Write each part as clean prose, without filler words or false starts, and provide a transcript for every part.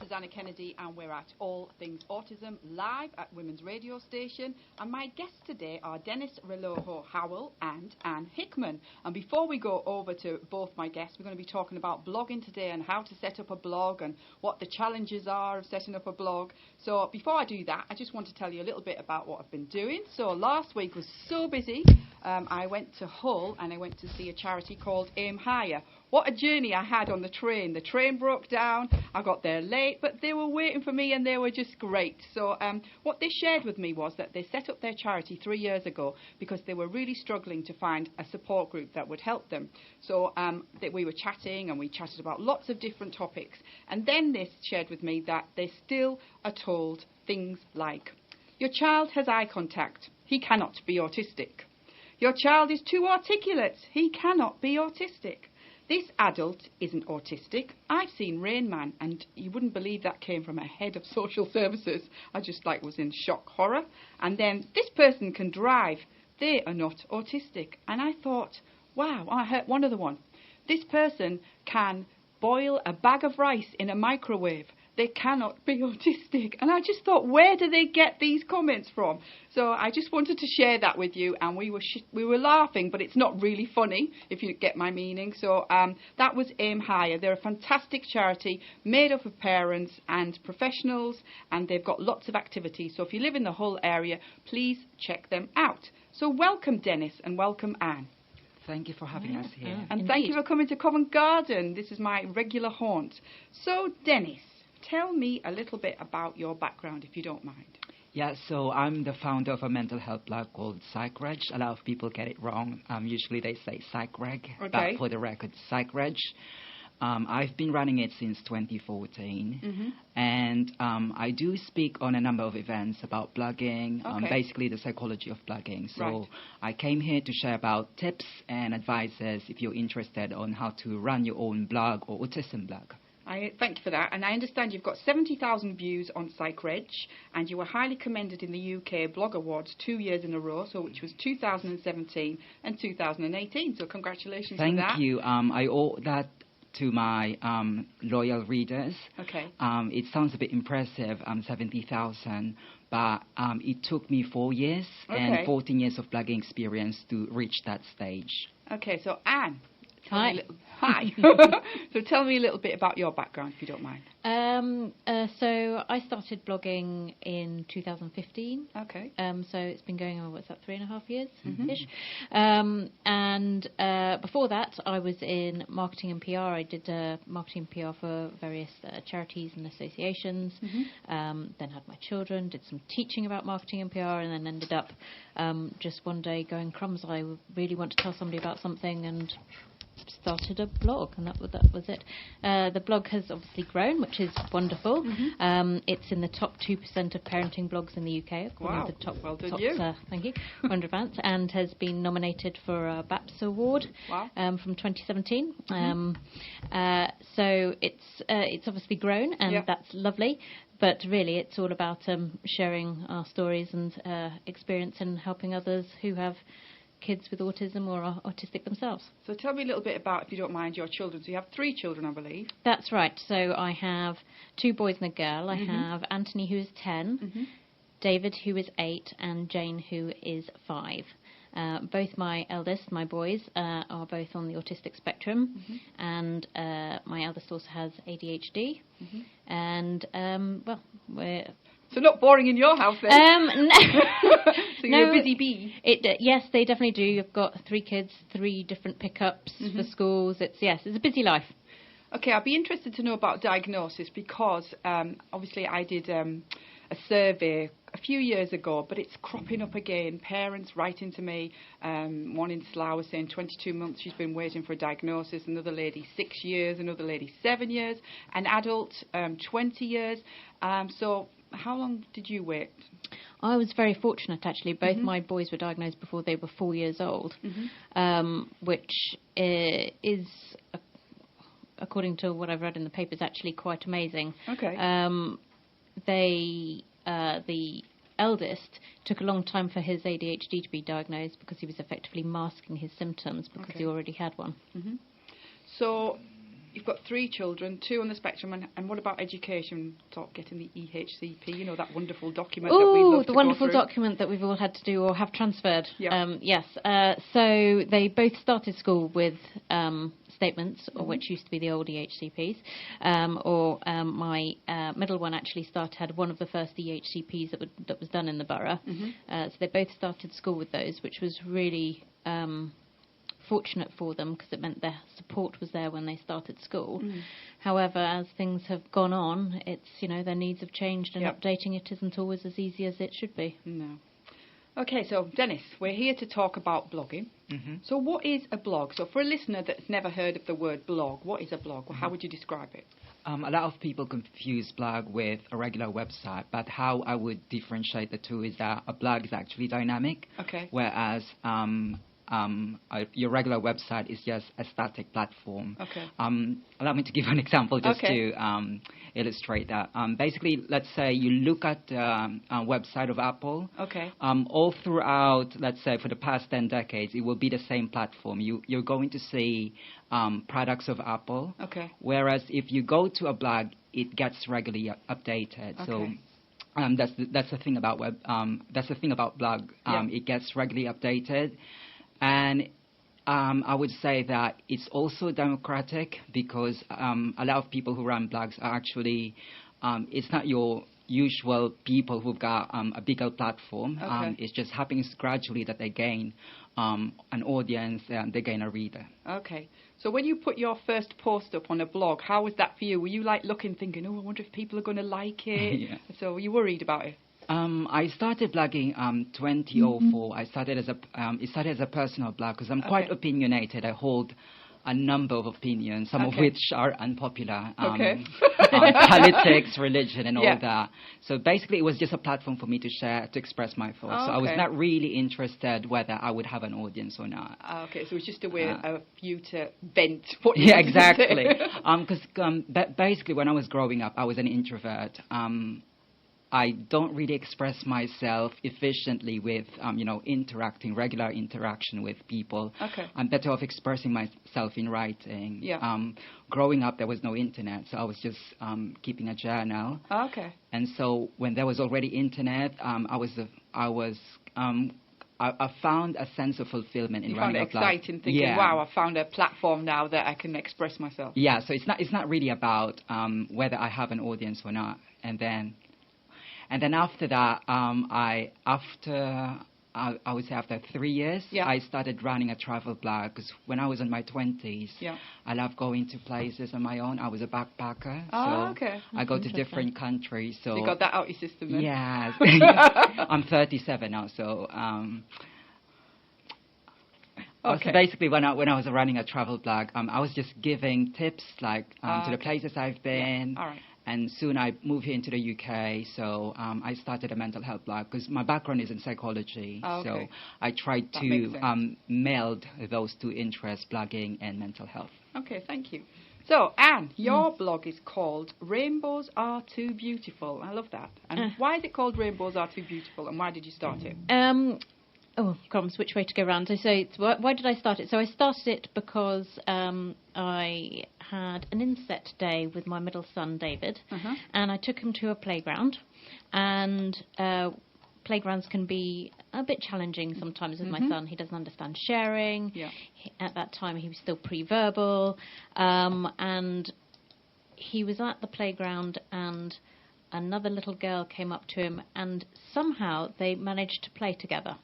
is Anna Kennedy, and we're at All Things Autism live at Women's Radio Station. And my guests today are Dennis Relojo-Howell and Ann Hickman. And before we go over to both my guests, we're going to be talking about blogging today and how to set up a blog and what the challenges are of setting up a blog. So before I do that, I just want to tell you a little bit about what I've been doing. So last week was so busy. I went to Hull and I went to see a charity called Aim Higher. What a journey I had on the train. The train broke down. I got there late, but they were waiting for me and they were just great. So what they shared with me was that they set up their charity 3 years ago because they were really struggling to find a support group that would help them. So that we were chatting and we chatted about lots of different topics. And then they shared with me that they still are told things like, your child has eye contact. He cannot be autistic. Your child is too articulate. He cannot be autistic. This adult isn't autistic. I've seen Rain Man, and you wouldn't believe that came from a head of social services. I just was in shock horror. And then this person can drive. They are not autistic. And I thought, wow, I heard one other one. This person can boil a bag of rice in a microwave. They cannot be autistic. And I just thought, where do they get these comments from? So I just wanted to share that with you. And we were laughing, but it's not really funny, if you get my meaning. So that was Aim Higher. They're a fantastic charity made up of parents and professionals, and they've got lots of activities. So if you live in the Hull area, please check them out. So welcome, Dennis, and welcome, Anne. Thank you for having us here. And thank you for coming to Covent Garden. This is my regular haunt. So, Dennis, tell me a little bit about your background, if you don't mind. Yeah, so I'm the founder of a mental health blog called PsychReg. A lot of people get it wrong. Usually they say PsychReg, but for the record, PsychReg. I've been running it since 2014, and I do speak on a number of events about blogging, basically the psychology of blogging. So I came here to share about tips and advices if you're interested on how to run your own blog or autism blog. Thank you for that. And I understand you've got 70,000 views on PsychReg, and you were highly commended in the UK Blog Awards 2 years in a row, so which was 2017 and 2018. So congratulations on that. Thank you. I owe that to my loyal readers. Okay. It sounds a bit impressive, 70,000, but it took me 4 years and 14 years of blogging experience to reach that stage. Okay, so Anne. Hi. Hi. So tell me a little bit about your background, if you don't mind. So I started blogging in 2015. Okay. So it's been going on, 3.5 years-ish? And before that, I was in marketing and PR. I did marketing and PR for various charities and associations. Then had my children, did some teaching about marketing and PR, and then ended up just one day going, crumbs, I really want to tell somebody about something, and started a blog, and that was it. The blog has obviously grown, which is wonderful. It's in the top 2% of parenting blogs in the UK, according to the top, thank you, 100 advance, and has been nominated for a BAPS award from 2017. So it's obviously grown, and that's lovely. But really, it's all about sharing our stories and experience and helping others who have kids with autism or are autistic themselves. So tell me a little bit about, if you don't mind, your children. So you have 3 children, I believe. That's right. So I have 2 boys and a girl. I have Anthony, who is 10, David, who is 8, and Jane, who is 5. Both my eldest, my boys, are both on the autistic spectrum, and my eldest also has ADHD. And, well, we're... So not boring in your house then? No. So you're a busy bee? Yes, they definitely do. You've got 3 kids, 3 different pickups for schools. It's a busy life. Okay, I'd be interested to know about diagnosis because obviously I did a survey a few years ago, but it's cropping up again. Parents writing to me, one in Slough was saying 22 months she's been waiting for a diagnosis, another lady 6 years, another lady 7 years, an adult 20 years. So how long did you wait? I was very fortunate, actually. Both my boys were diagnosed before they were 4 years old, which is, according to what I've read in the papers, actually quite amazing. Okay. The eldest took a long time for his ADHD to be diagnosed because he was effectively masking his symptoms because he already had one. So you've got 3 children, 2 on the spectrum, and what about education? Getting the EHCP, that wonderful document that we love to the wonderful go through. document that we've all had to do or have transferred. Yeah. Yes. So they both started school with statements, which used to be the old EHCPs, or my middle one actually had one of the first EHCPs that was done in the borough. So they both started school with those, which was really fortunate for them because it meant their support was there when they started school. However, as things have gone on, it's their needs have changed, and updating it isn't always as easy as it should be. No. Okay, so Dennis, we're here to talk about blogging. So what is a blog? So for a listener that's never heard of the word blog, what is a blog? Well, how would you describe it? A lot of people confuse blog with a regular website, but how I would differentiate the two is that a blog is actually dynamic, whereas your regular website is just a static platform. Allow me to give an example just to illustrate that. Basically, let's say you look at the website of Apple. All throughout, let's say, for the past 10 decades, it will be the same platform. You're going to see products of Apple. Whereas if you go to a blog, it gets regularly updated. So that's the thing about that's the thing about blog. It gets regularly updated. And I would say that it's also democratic because a lot of people who run blogs are actually, it's not your usual people who've got a bigger platform. It just happens gradually that they gain an audience and they gain a reader. So when you put your first post up on a blog, how was that for you? Were you looking, thinking, I wonder if people are going to like it? So were you worried about it? I started blogging 2004. I started it started as a personal blog because I'm quite opinionated. I hold a number of opinions, some of which are unpopular. Politics, religion, and all that. So basically, it was just a platform for me to share, to express my thoughts. So I was not really interested whether I would have an audience or not. So it was just a way for you to vent what you wanted exactly. to say. Because basically, when I was growing up, I was an introvert. I don't really express myself efficiently with, regular interaction with people. I'm better off expressing myself in writing. Growing up, there was no internet, so I was just keeping a journal. And so when there was already internet, I found a sense of fulfillment in running a blog. You found it exciting, thinking, wow, I found a platform now that I can express myself. Yeah, so it's not really about whether I have an audience or not. And then after that, I would say after 3 years, I started running a travel blog because when I was in my 20s, I loved going to places on my own. I was a backpacker, I go to different countries. So you got that out of your system then? Yeah. I'm 37 now, so... So basically, when I was running a travel blog, I was just giving tips to the places I've been. And soon I moved here into the UK, so I started a mental health blog because my background is in psychology. So I tried to meld those two interests, blogging and mental health. Okay, thank you. So, Anne, your blog is called Rainbows Are Too Beautiful. I love that. And why is it called Rainbows Are Too Beautiful, and why did you start it? Oh, crumbs, which way to go round? So why did I start it? So I started it because I had an inset day with my middle son, David, and I took him to a playground. And playgrounds can be a bit challenging sometimes with my son. He doesn't understand sharing. At that time, he was still pre-verbal. And he was at the playground and... another little girl came up to him and somehow they managed to play together.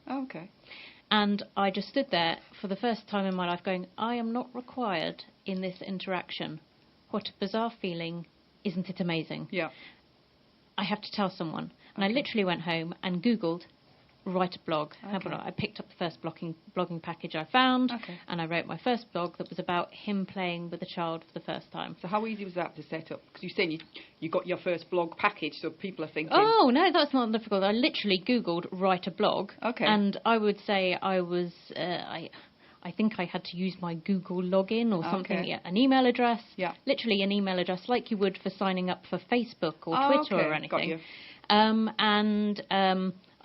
And I just stood there for the first time in my life going, I am not required in this interaction. What a bizarre feeling. Isn't it amazing? I have to tell someone. And I literally went home and Googled, write a blog. I picked up the first blogging package I found, and I wrote my first blog that was about him playing with a child for the first time. So how easy was that to set up? Because you're saying you got your first blog package, so people are thinking... Oh, no, that's not difficult. I literally Googled write a blog, and I would say I was... I think I had to use my Google login or something, an email address, literally an email address like you would for signing up for Facebook or Twitter or anything. Got you.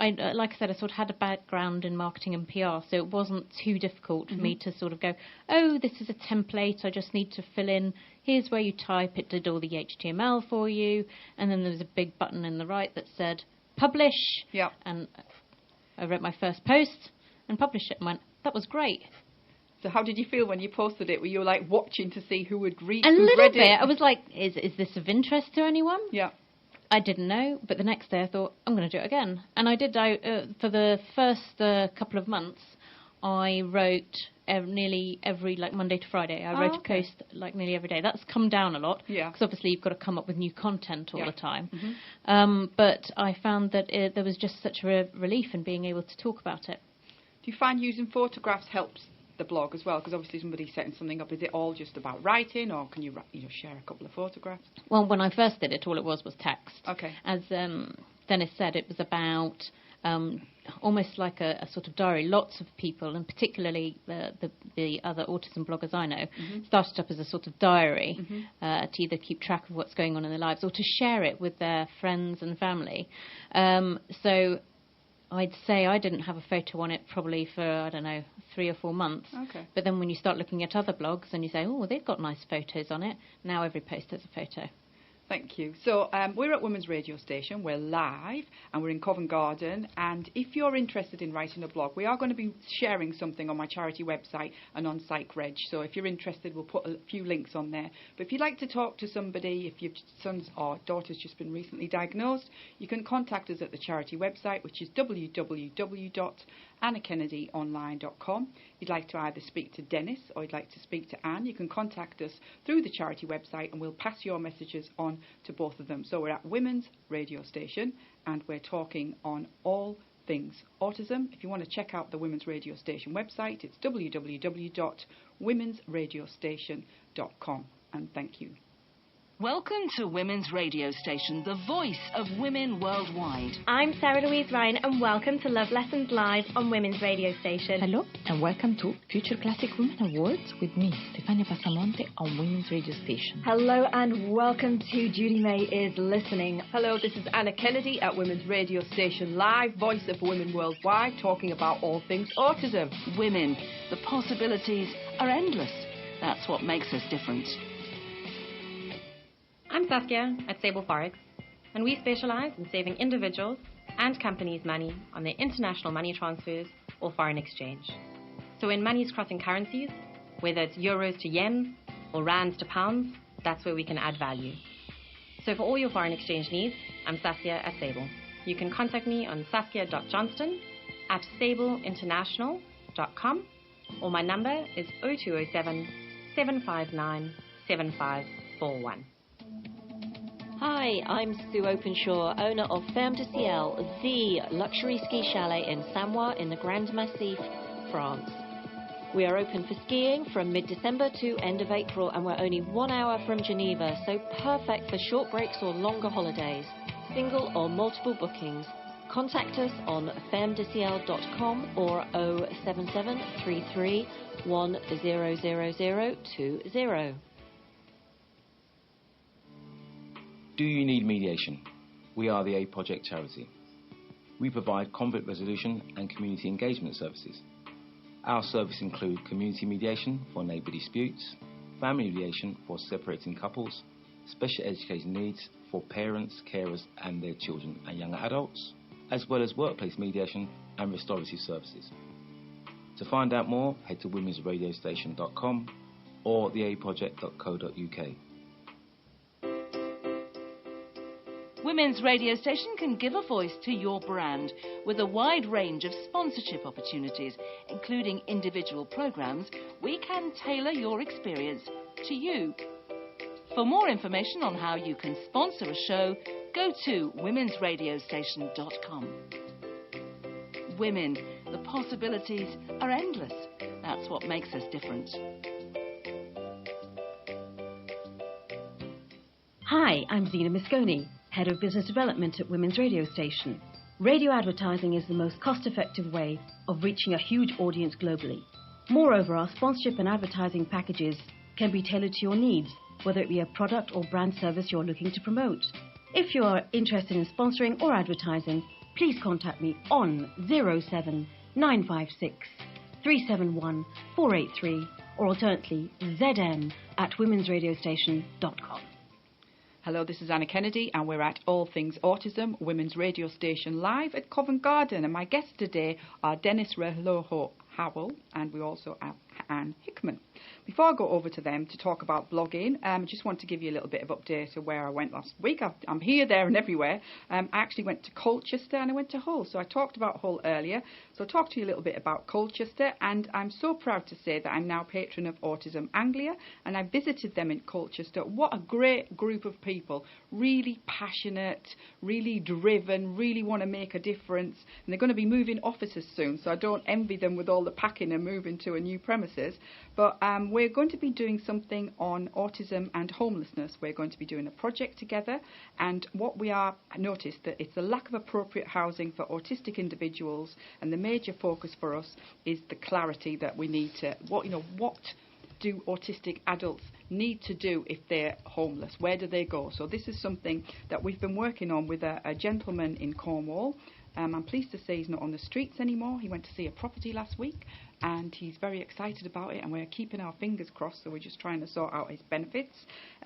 like I said, I sort of had a background in marketing and PR, so it wasn't too difficult for me to sort of go, oh, this is a template, I just need to fill in, here's where you type, it did all the HTML for you, and then there was a big button in the right that said, publish, and I wrote my first post and published it and went, that was great. So how did you feel when you posted it? Were you like watching to see who would read it? A little bit. I was like, is this of interest to anyone? Yeah. I didn't know, but the next day I thought, I'm going to do it again. And I did. For the first couple of months, I wrote nearly every, like Monday to Friday. I wrote a post like nearly every day. That's come down a lot. Yeah. Because obviously you've got to come up with new content all the time. But I found that there was just such a relief in being able to talk about it. Do you find using photographs helps the blog as well? Because obviously somebody's setting something up. Is it all just about writing, or can you share a couple of photographs? Well, when I first did it, all it was text. Okay. As Dennis said, it was about almost like a sort of diary. Lots of people, and particularly the other autism bloggers I know, started up as a sort of diary to either keep track of what's going on in their lives or to share it with their friends and family. So I'd say I didn't have a photo on it probably for, I don't know, 3 or 4 months. Okay. But then when you start looking at other blogs and you say, oh, they've got nice photos on it, now every post has a photo. Thank you. So we're at Women's Radio Station. We're live and we're in Covent Garden. And if you're interested in writing a blog, we are going to be sharing something on my charity website and on PsychReg. So if you're interested, we'll put a few links on there. But if you'd like to talk to somebody, if your son's or daughter's just been recently diagnosed, you can contact us at the charity website, which is www.annakennedy.online.com. If you'd like to either speak to Dennis or you'd like to speak to Anne, you can contact us through the charity website and we'll pass your messages on to both of them. So we're at Women's Radio Station and we're talking on all things autism. If you want to check out the Women's Radio Station website, it's www.womensradiostation.com. And thank you. Welcome to Women's Radio Station, the voice of women worldwide. I'm Sarah Louise Ryan and welcome to Love Lessons Live on Women's Radio Station. Hello and welcome to Future Classic Women Awards with me, Stefania Passamonte on Women's Radio Station. Hello and welcome to Judy May is Listening. Hello, this is Anna Kennedy at Women's Radio Station Live, voice of women worldwide, talking about all things autism. Women, the possibilities are endless. That's what makes us different. I'm Saskia at Sable Forex, and we specialise in saving individuals and companies money on their international money transfers or foreign exchange. So when money's crossing currencies, whether it's euros to yen or rands to pounds, that's where we can add value. So for all your foreign exchange needs, I'm Saskia at Sable. You can contact me on saskia.johnston@sableinternational.com, or my number is 0207 759 7541. Hi, I'm Sue Openshaw, owner of Ferme de Ciel, the luxury ski chalet in Samoa in the Grand Massif, France. We are open for skiing from mid-December to end of April, and we're only 1 hour from Geneva, so perfect for short breaks or longer holidays. Single or multiple bookings. Contact us on fermedeciel.com or 077 33 100020. Do you need mediation? We are the A Project charity. We provide conflict resolution and community engagement services. Our services include community mediation for neighbour disputes, family mediation for separating couples, special education needs for parents, carers and their children and younger adults, as well as workplace mediation and restorative services. To find out more, head to womensradiostation.com or theaproject.co.uk. Women's Radio Station can give a voice to your brand with a wide range of sponsorship opportunities, including individual programmes. We can tailor your experience to you. For more information on how you can sponsor a show, go to womensradiostation.com. Women, the possibilities are endless. That's what makes us different. Hi, I'm Zena Mosconi, Head of Business Development at Women's Radio Station. Radio advertising is the most cost-effective way of reaching a huge audience globally. Moreover, our sponsorship and advertising packages can be tailored to your needs, whether it be a product or brand service you're looking to promote. If you are interested in sponsoring or advertising, please contact me on 07956 371 483 or alternately zm@womensradiostation.com. Hello, this is Anna Kennedy, and we're at All Things Autism, Women's Radio Station, live at Covent Garden. And my guests today are Dennis Relojo-Howell, and we also have Ann Hickman. Before I go over to them to talk about blogging, I just want to give you a little bit of update of where I went last week. I'm here, there and everywhere. I actually went to Colchester and I went to Hull. So I talked about Hull earlier. So I'll talk to you a little bit about Colchester, and I'm so proud to say that I'm now patron of Autism Anglia, and I visited them in Colchester. What a great group of people, really passionate, really driven, really want to make a difference, and they're going to be moving offices soon, so I don't envy them with all the packing and moving to a new premises. But we're going to be doing something on autism and homelessness. We're going to be doing a project together, and what we are noticed that it's the lack of appropriate housing for autistic individuals, and the major focus for us is the clarity that we need to, what do autistic adults need to do if they're homeless? Where do they go? So this is something that we've been working on with a gentleman in Cornwall. I'm pleased to say he's not on the streets anymore. He went to see a property last week, and he's very excited about it, and we're keeping our fingers crossed, so we're just trying to sort out his benefits.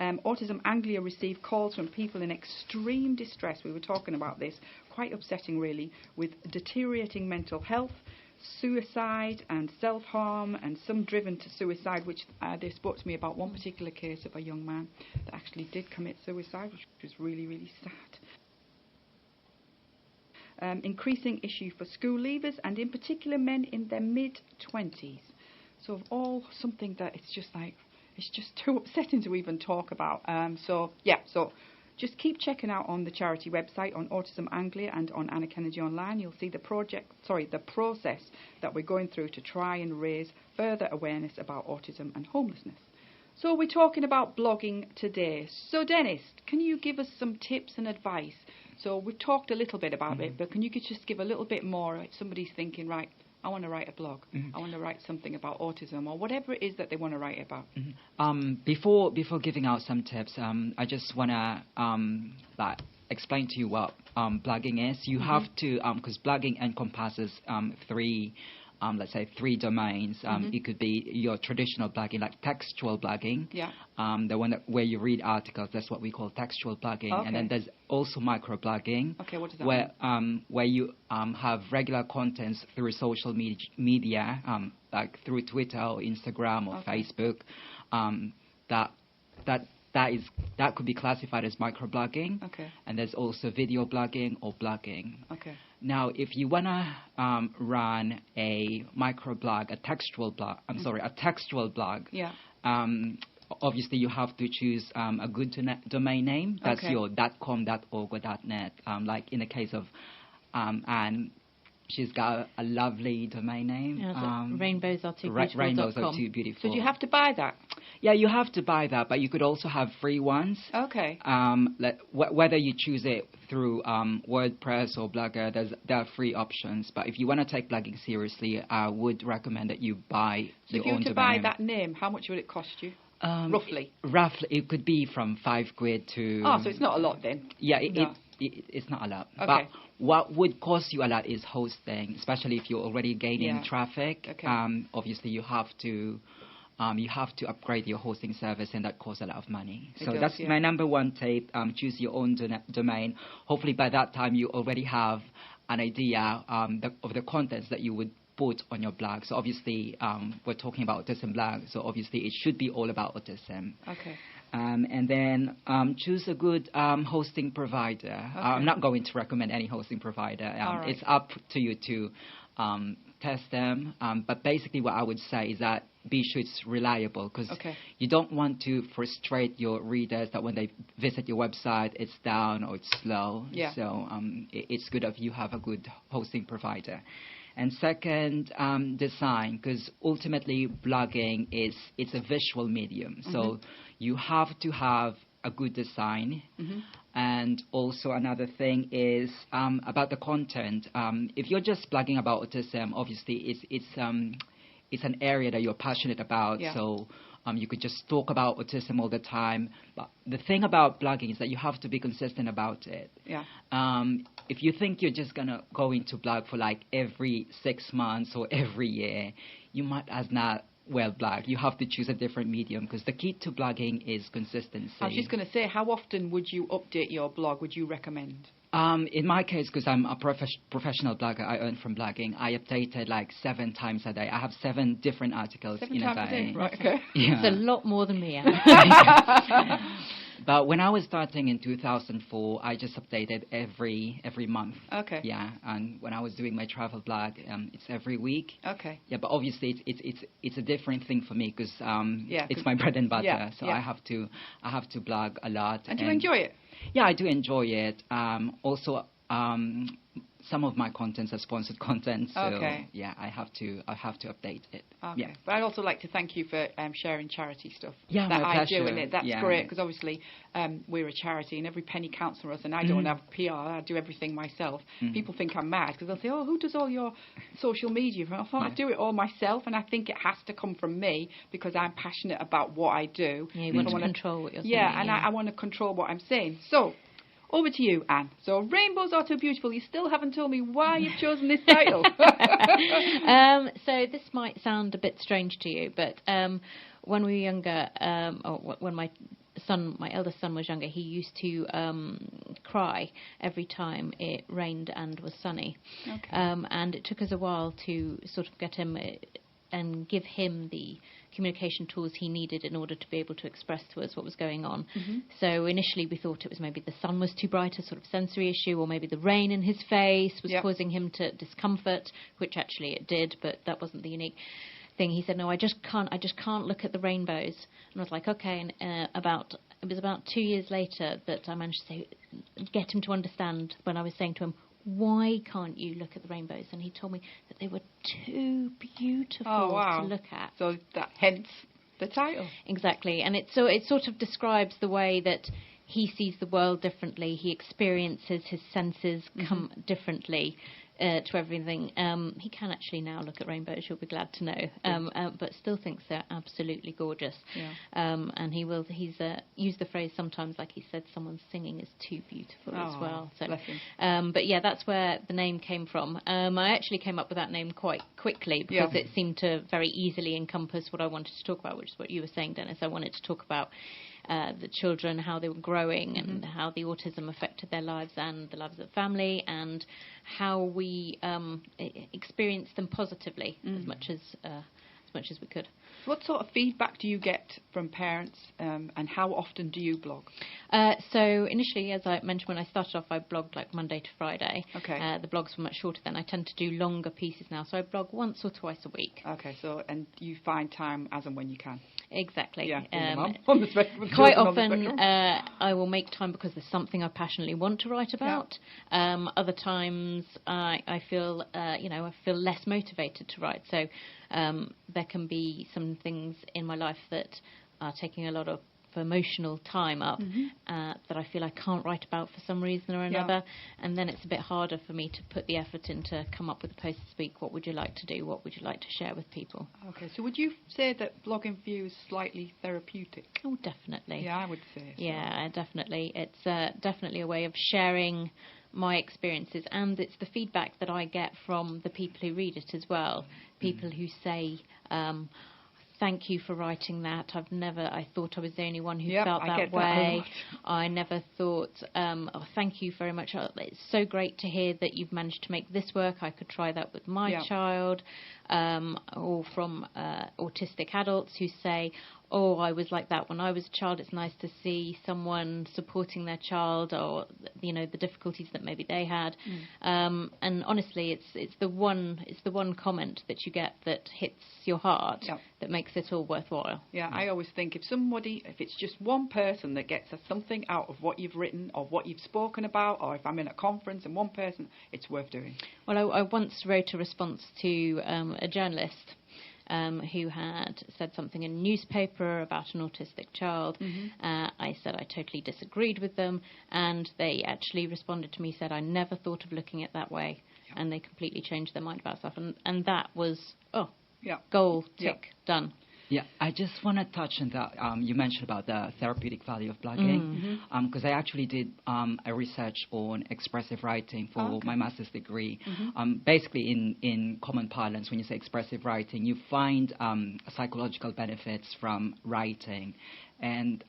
Autism Anglia received calls from people in extreme distress. We were talking about this, quite upsetting really, with deteriorating mental health, suicide and self-harm, and some driven to suicide, which they spoke to me about one particular case of a young man that actually did commit suicide, which was really, really sad. Increasing issue for school leavers, and in particular men in their mid-20s. So all something that it's just too upsetting to even talk about. So just keep checking out on the charity website, on Autism Anglia and on Anna Kennedy Online. You'll see the process that we're going through to try and raise further awareness about autism and homelessness. So we're talking about blogging today. So Dennis, can you give us some tips and advice? So we've talked a little bit about it, but can you just give a little bit more? If somebody's thinking, right, I want to write a blog, I want to write something about autism, or whatever it is that they want to write about. Before giving out some tips, I just want to explain to you what blogging is. You have to, because blogging encompasses let's say three domains. It could be your traditional blogging, like textual blogging. Yeah. The one where you read articles, that's what we call textual blogging. Okay. And then there's also microblogging. Okay, what does that mean? Where you have regular contents through social media, like through Twitter or Instagram or Facebook. That could be classified as microblogging. Okay. And there's also video blogging or blogging. Okay. Now, if you want to run a microblog, a textual blog. Yeah. Obviously, you have to choose a good domain name. That's your .com, .org, or .net. Like in the case of Anne, she's got a lovely domain name. Yeah, rainbows are too beautiful. Rainbows are too beautiful. So do you have to buy that? Yeah, you have to buy that, but you could also have free ones. Okay. Whether you choose it through WordPress or Blogger, there are free options. But if you want to take blogging seriously, I would recommend that you buy your own domain. If you were to buy that name, how much would it cost you? Roughly? Roughly, it could be from £5 to... Oh, so it's not a lot then? Yeah, it's not a lot. Okay. But what would cost you a lot is hosting, especially if you're already gaining traffic. Okay. Obviously, you have to upgrade your hosting service, and that costs a lot of money. That's my number one tip. Choose your own domain. Hopefully, by that time, you already have an idea of the contents that you would put on your blog. So obviously, we're talking about autism blog, so obviously it should be all about autism. Okay. And then choose a good hosting provider. Okay. I'm not going to recommend any hosting provider. Right. It's up to you to test them. But basically what I would say is that be sure it's reliable, because you don't want to frustrate your readers that when they visit your website, it's down or it's slow. Yeah. So it's good if you have a good hosting provider. And second, design, because ultimately blogging it's a visual medium. So you have to have a good design. And also another thing is about the content. If you're just blogging about autism, obviously it's an area that you're passionate about. Yeah. So you could just talk about autism all the time. But the thing about blogging is that you have to be consistent about it. Yeah. if you think you're just going to go into blog for like every 6 months or every year, you might as not blog. You have to choose a different medium, because the key to blogging is consistency. I was just going to say, how often would you update your blog? Would you recommend? In my case, because I'm a professional blogger, I earn from blogging, I update it like 7 times a day. I have 7 different articles in a day. Right, okay. Yeah. It's a lot more than me. But when I was starting in 2004, I just updated every month. Okay. Yeah, and when I was doing my travel blog, it's every week. Okay. Yeah, but obviously it's a different thing for me, because it's my bread and butter. Yeah, so I have to blog a lot. And do you enjoy it? Yeah, I do enjoy it. Also, some of my contents are sponsored content, so yeah, I have to update it. Okay. Yeah. But I'd also like to thank you for sharing charity stuff. Yeah, that my I pleasure. do, and that's Yeah. great, because obviously we're a charity, and every penny counts for us. And I don't have PR; I do everything myself. People think I'm mad, because they'll say, "Oh, who does all your social media?" I thought I do it all myself, and I think it has to come from me, because I'm passionate about what I do. Yeah, you want to control what you're saying. Yeah, and I want to control what I'm saying. So. Over to you, Anne. So, rainbows are too beautiful. You still haven't told me why you've chosen this title. So this might sound a bit strange to you, but when we were younger, or when my eldest son was younger, he used to cry every time it rained and was sunny. Okay. And it took us a while to sort of get him and give him the communication tools he needed in order to be able to express to us what was going on. So initially we thought it was maybe the sun was too bright, a sort of sensory issue, or maybe the rain in his face was causing him to discomfort, which actually it did, but that wasn't the unique thing. He said, "No, I just can't look at the rainbows." And I was like, okay. And it was about 2 years later that I managed to get him to understand when I was saying to him, "Why can't you look at the rainbows?" And he told me that they were too beautiful to look at. So that hence the title. Exactly. And it sort of describes the way that he sees the world differently. He experiences his senses come differently to everything. He can actually now look at rainbows, you'll be glad to know, but still thinks they're absolutely gorgeous. Yeah. And he's used the phrase sometimes, like he said, someone's singing is too beautiful as well. So, but yeah, that's where the name came from. I actually came up with that name quite quickly, because it seemed to very easily encompass what I wanted to talk about, which is what you were saying, Dennis. I wanted to talk about the children, how they were growing, and how the autism affected their lives and the lives of the family, and how we experienced them positively as much as we could. What sort of feedback do you get from parents, and how often do you blog? So initially, as I mentioned, when I started off, I blogged like Monday to Friday. Okay. The blogs were much shorter then. I tend to do longer pieces now, so I blog once or twice a week. Okay, and you find time as and when you can? Exactly. Yeah, on the spectrum. Quite often I will make time because there's something I passionately want to write about. Yeah. Other times I feel I feel less motivated to write. So there can be some things in my life that are taking a lot of emotional time up that I feel I can't write about for some reason or another, and then it's a bit harder for me to put the effort in to come up with a post to speak. What would you like to do? What would you like to share with people? Okay, so would you say that blogging for you is slightly therapeutic? Oh, definitely. Yeah, I would say so. Yeah, definitely. It's definitely a way of sharing my experiences, and it's the feedback that I get from the people who read it as well. People who say, "Thank you for writing that. I thought I was the only one who felt that way. I never thought, thank you very much. It's so great to hear that you've managed to make this work. I could try that with my child." Or from autistic adults who say, "Oh, I was like that when I was a child. It's nice to see someone supporting their child, or the difficulties that maybe they had." And honestly, it's the one comment that you get that hits your heart that makes it all worthwhile. Yeah, I always think if it's just one person that gets something out of what you've written or what you've spoken about, or if I'm in a conference and one person, it's worth doing. Well, I once wrote a response to a journalist who had said something in a newspaper about an autistic child. I said I totally disagreed with them, and they actually responded to me, said, "I never thought of looking at it that way," and they completely changed their mind about stuff. And that was, goal, tick, done. Yeah, I just want to touch on that. You mentioned about the therapeutic value of blogging, because I actually did a research on expressive writing for my master's degree. Basically, in common parlance, when you say expressive writing, you find psychological benefits from writing. And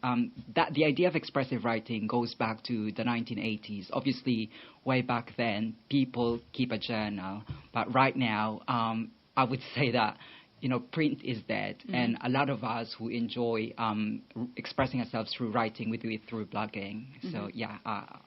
that the idea of expressive writing goes back to the 1980s. Obviously, way back then, people keep a journal. But right now, I would say that, print is dead. And a lot of us who enjoy expressing ourselves through writing, we do it through blogging. So, yeah,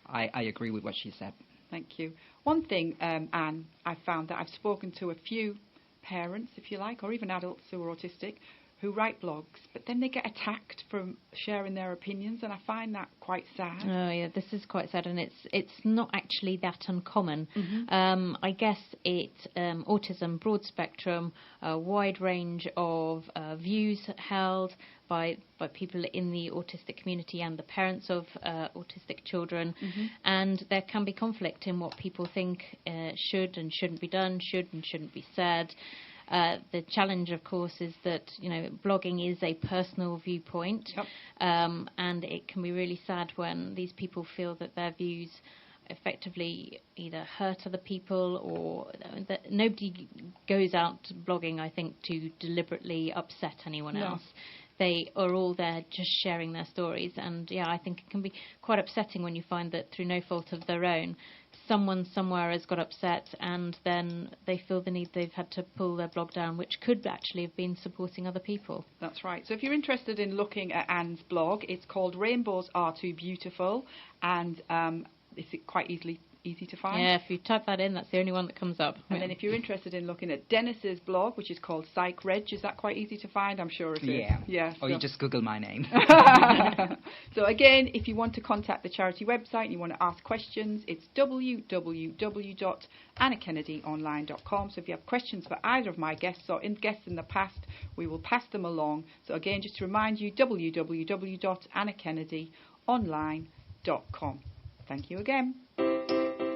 I agree with what she said. Thank you. One thing, Anne, I found that I've spoken to a few parents, if you like, or even adults who are autistic, who write blogs, but then they get attacked from sharing their opinions, and I find that quite sad. Oh yeah, this is quite sad, and it's not actually that uncommon. I guess autism, broad spectrum, a wide range of views held by people in the autistic community and the parents of autistic children, and there can be conflict in what people think should and shouldn't be done, should and shouldn't be said. The challenge, of course, is that, blogging is a personal viewpoint, and it can be really sad when these people feel that their views effectively either hurt other people or that nobody goes out blogging, I think, to deliberately upset anyone else. They are all there just sharing their stories, and I think it can be quite upsetting when you find that through no fault of their own, someone somewhere has got upset and then they feel the need they've had to pull their blog down, which could actually have been supporting other people. That's right. So if you're interested in looking at Anne's blog, it's called Rainbows Are Too Beautiful, and it's quite easy to find. Yeah, if you type that in, that's the only one that comes up. And then if you're interested in looking at Dennis's blog, which is called PsychReg, is that quite easy to find? I'm sure it is. Yeah. Or you just Google my name. So again, if you want to contact the charity website and you want to ask questions, it's www.annakennedy.online.com. So if you have questions for either of my guests or guests in the past, we will pass them along. So again, just to remind you, www.annakennedy.online.com. Thank you again.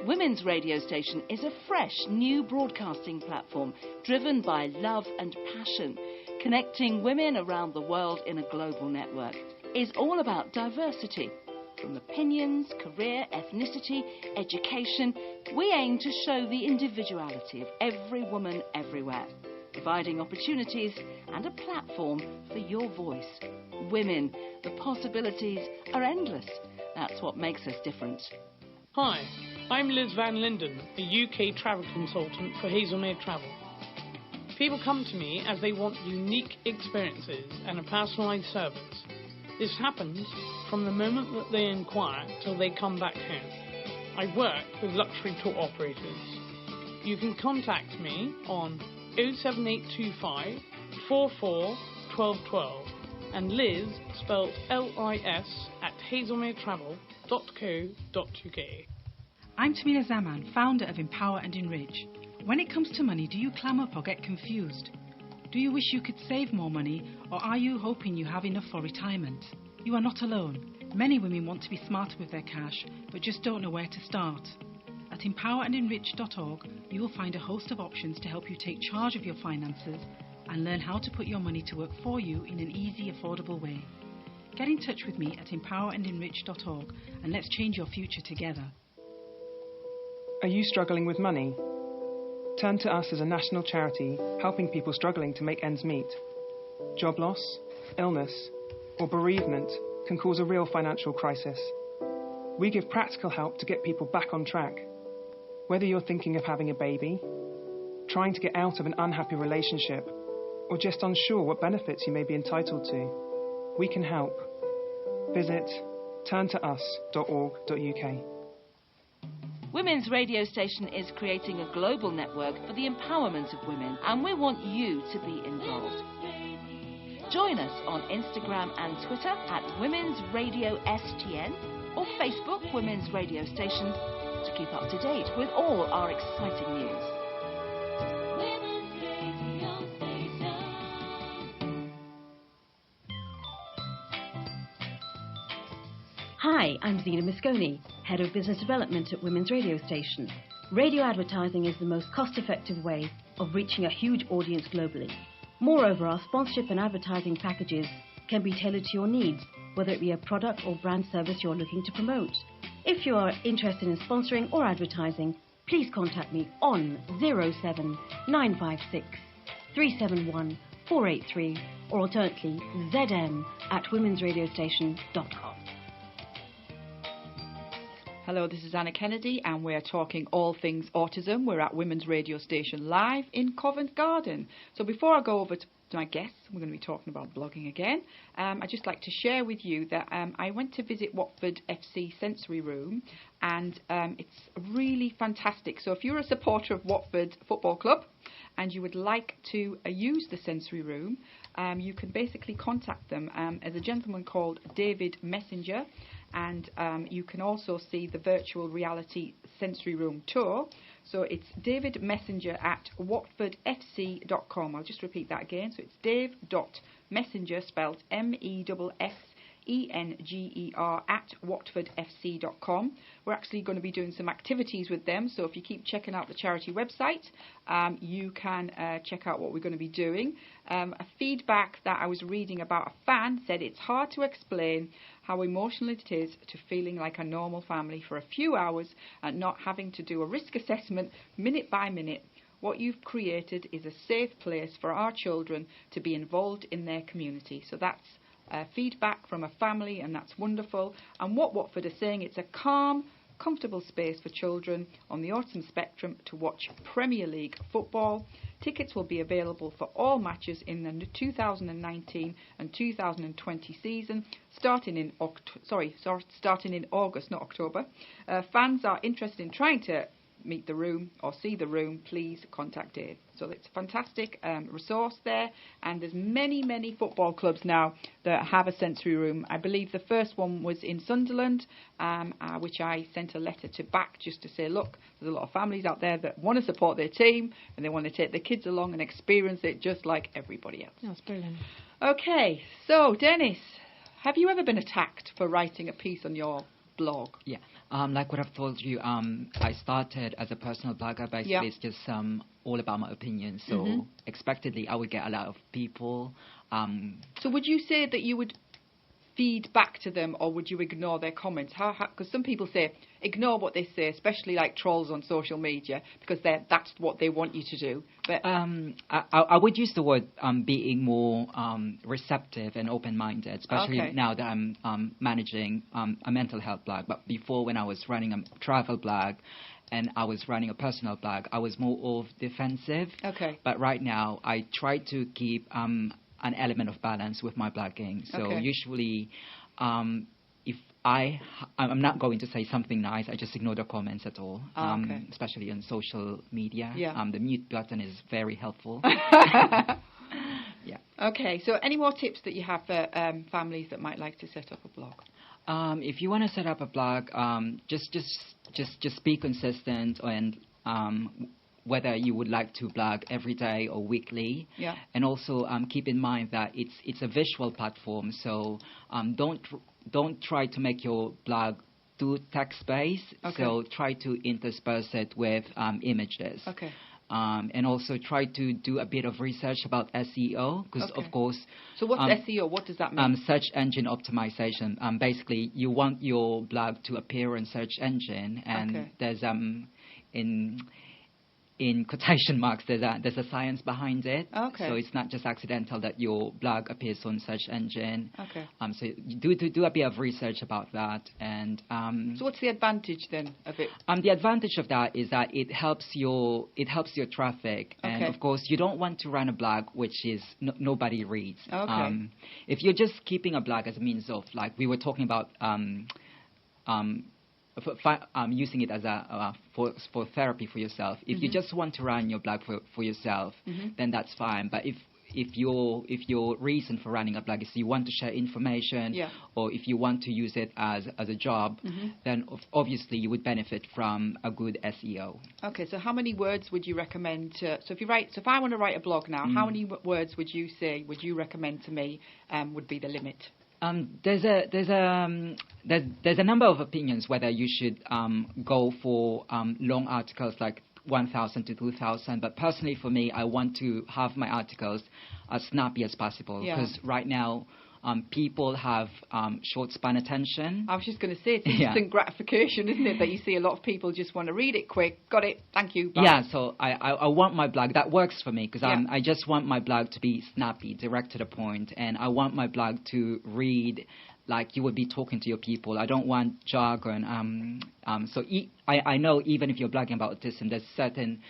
Women's Radio Station is a fresh, new broadcasting platform driven by love and passion, connecting women around the world in a global network. It's all about diversity. From opinions, career, ethnicity, education, we aim to show the individuality of every woman everywhere, providing opportunities and a platform for your voice. Women, the possibilities are endless. That's what makes us different. Hi, I'm Liz Van Linden, a UK travel consultant for Hazelmere Travel. People come to me as they want unique experiences and a personalised service. This happens from the moment that they inquire till they come back home. I work with luxury tour operators. You can contact me on 07825 44 1212 and Liz, spelled L-I-S, at hazelmeretravel.co.uk. I'm Tamina Zaman, founder of Empower and Enrich. When it comes to money, do you clam up or get confused? Do you wish you could save more money, or are you hoping you have enough for retirement? You are not alone. Many women want to be smarter with their cash, but just don't know where to start. At empowerandenrich.org, you will find a host of options to help you take charge of your finances and learn how to put your money to work for you in an easy, affordable way. Get in touch with me at empowerandenrich.org and let's change your future together. Are you struggling with money? Turn to us as a national charity helping people struggling to make ends meet. Job loss, illness, or bereavement can cause a real financial crisis. We give practical help to get people back on track. Whether you're thinking of having a baby, trying to get out of an unhappy relationship, or just unsure what benefits you may be entitled to, we can help. Visit turntous.org.uk. Women's Radio Station is creating a global network for the empowerment of women, and we want you to be involved. Join us on Instagram and Twitter at Women's Radio STN or Facebook Women's Radio Station to keep up to date with all our exciting news. Hi, I'm Zena Mosconi, Head of Business Development at Women's Radio Station. Radio advertising is the most cost-effective way of reaching a huge audience globally. Moreover, our sponsorship and advertising packages can be tailored to your needs, whether it be a product or brand service you're looking to promote. If you are interested in sponsoring or advertising, please contact me on 07956 371 483 or alternately zm@womensradiostation.com. Hello, this is Anna Kennedy and we're talking all things autism. We're at Women's Radio Station live in Covent Garden. So before I go over to my guests, we're going to be talking about blogging again. I'd just like to share with you that I went to visit Watford FC Sensory Room and it's really fantastic. So if you're a supporter of Watford Football Club and you would like to use the sensory room, you can basically contact them as a gentleman called David Messenger, and you can also see the virtual reality sensory room tour. So it's David Messenger at watfordfc.com. I'll just repeat that again. So it's dave.messenger, spelled MESSENGER at watfordfc.com. We're actually going to be doing some activities with them, so if you keep checking out the charity website, you can check out what we're going to be doing. A feedback that I was reading about a fan said it's hard to explain how emotional it is to feeling like a normal family for a few hours and not having to do a risk assessment minute by minute. What you've created is a safe place for our children to be involved in their community. So that's feedback from a family, and that's wonderful. And what Watford are saying, it's a calm, comfortable space for children on the autism spectrum to watch Premier League football. Tickets will be available for all matches in the 2019 and 2020 season, starting in August, not October. Fans are interested in trying to meet the room or see the room, please contact Dave. So it's a fantastic resource there, and there's many football clubs now that have a sensory room. I believe the first one was in Sunderland, which I sent a letter to back just to say, look, there's a lot of families out there that want to support their team and they want to take their kids along and experience it just like everybody else. That's brilliant. Okay, so Dennis, have you ever been attacked for writing a piece on your blog? Yeah. Like what I've told you, I started as a personal blogger. Basically, it's just all about my opinion. So expectedly, I would get a lot of people. So would you say that you would feed back to them, or would you ignore their comments? Because some people say ignore what they say, especially like trolls on social media, because that's what they want you to do. But I would use the word being more receptive and open-minded, especially now that I'm managing a mental health blog. But before, when I was running a travel blog and I was running a personal blog, I was more of defensive. Okay. But right now, I try to keep an element of balance with my blogging. So usually, if I'm not going to say something nice, I just ignore the comments at all, especially on social media. Yeah. The mute button is very helpful. Yeah. Okay, so any more tips that you have for families that might like to set up a blog? If you want to set up a blog, just be consistent and whether you would like to blog every day or weekly. Yeah. And also keep in mind that it's a visual platform, so don't try to make your blog too text-based. So try to intersperse it with images. Okay. And also try to do a bit of research about SEO, because of course. So what's SEO? What does that mean? Search engine optimization. Basically, you want your blog to appear on search engine, and there's in quotation marks, there's a science behind it. Okay. So it's not just accidental that your blog appears on search engine. Okay. So you do a bit of research about that. And so what's the advantage then of it? The advantage of that is that it helps your traffic. Okay. And of course, you don't want to run a blog which is nobody reads. Okay. If you're just keeping a blog as a means of, like we were talking about, using it as for therapy for yourself. If you just want to run your blog for yourself, then that's fine. But if your reason for running a blog is you want to share information, or if you want to use it as a job, then obviously you would benefit from a good SEO. Okay, so how many words would you recommend to? So if I want to write a blog now, how many words would you recommend to me would be the limit? There's a number of opinions whether you should go for long articles like 1,000 to 2,000. But personally, for me, I want to have my articles as snappy as possible because right now, people have short span attention. I was just going to say, it's instant gratification, isn't it? That you see a lot of people just want to read it quick. Got it. Thank you. Bye. Yeah, so I want my blog. That works for me because I just want my blog to be snappy, direct to the point, and I want my blog to read like you would be talking to your people. I don't want jargon. I know even if you're blogging about autism, there's certain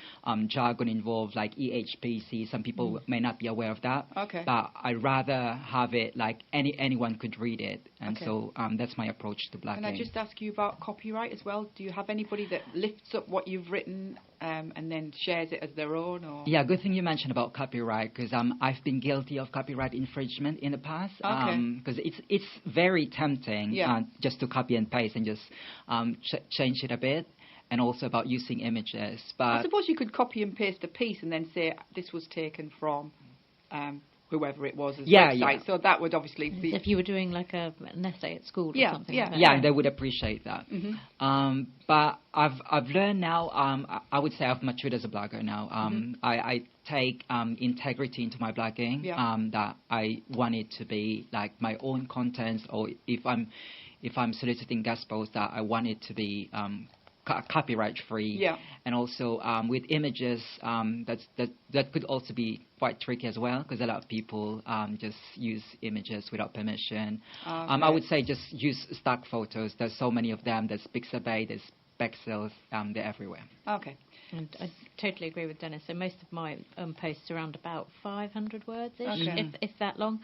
jargon involved, like EHPC. Some people may not be aware of that. Okay. But I'd rather have it like anyone could read it. And so that's my approach to blogging. Can I just ask you about copyright as well? Do you have anybody that lifts up what you've written and then shares it as their own? Or? Yeah, good thing you mentioned about copyright because I've been guilty of copyright infringement in the past. Because it's very tempting just to copy and paste and just change it a bit. And also about using images. But I suppose you could copy and paste a piece and then say this was taken from whoever it was as website. Yeah. So that would obviously be... If you were doing like an essay at school or something. Yeah, they would appreciate that. Mm-hmm. But I've learned now, I would say I've matured as a blogger now. I take integrity into my blogging, that I want it to be like my own contents, or if I'm soliciting guest posts, that I want it to be... copyright free, and also with images, that could also be quite tricky as well because a lot of people just use images without permission. I would say just use stock photos. There's so many of them. There's Pixabay, there's Pexels, they're everywhere. Okay. And I totally agree with Dennis. So most of my posts are around about 500 words-ish, if that long.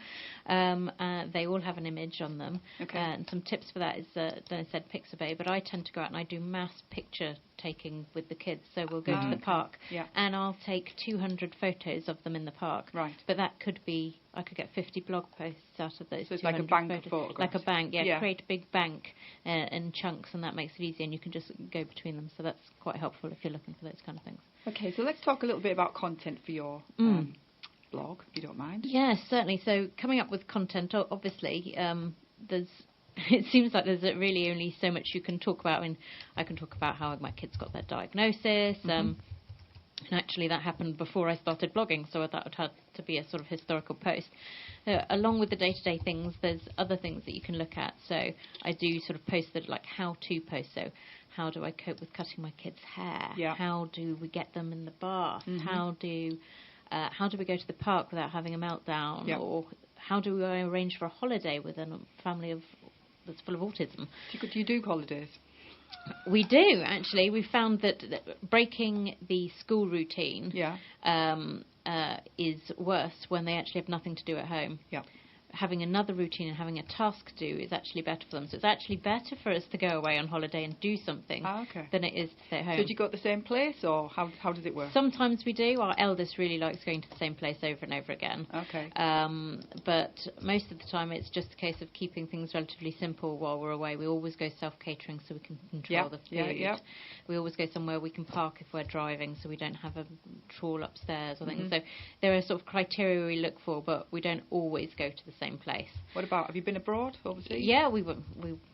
They all have an image on them. And some tips for that is, Dennis said Pixabay, but I tend to go out and I do mass picture taking with the kids. So we'll go to the park and I'll take 200 photos of them in the park. Right. But that could be, I could get 50 blog posts out of those. So it's like a bank of photographs. Like a bank, create a big bank in chunks, and that makes it easy, and you can just go between them. So that's quite helpful if you're looking for those kind of things. Okay, so let's talk a little bit about content for your blog, if you don't mind. Yes, certainly. So coming up with content, obviously, it seems like there's really only so much you can talk about. I mean, I can talk about how my kids got their diagnosis, and actually that happened before I started blogging, so that would have to be a sort of historical post. Along with the day-to-day things, there's other things that you can look at. So I do sort of post that, like how-to posts. So how do I cope with cutting my kids' hair? Yeah. How do we get them in the bath? How do we go to the park without having a meltdown? Yep. Or how do I arrange for a holiday with a family that's full of autism? Do you do holidays? We do, actually. We found that breaking the school routine is worse when they actually have nothing to do at home. Yeah. Having another routine and having a task to do is actually better for them. So it's actually better for us to go away on holiday and do something than it is to stay at home. So do you go at the same place, or how does it work? Sometimes we do. Our eldest really likes going to the same place over and over again. Okay. But most of the time it's just a case of keeping things relatively simple while we're away. We always go self-catering so we can control the food. We always go somewhere we can park if we're driving so we don't have a trawl upstairs or things. So there are sort of criteria we look for, but we don't always go to the same place. What about, have you been abroad overseas? Yeah, we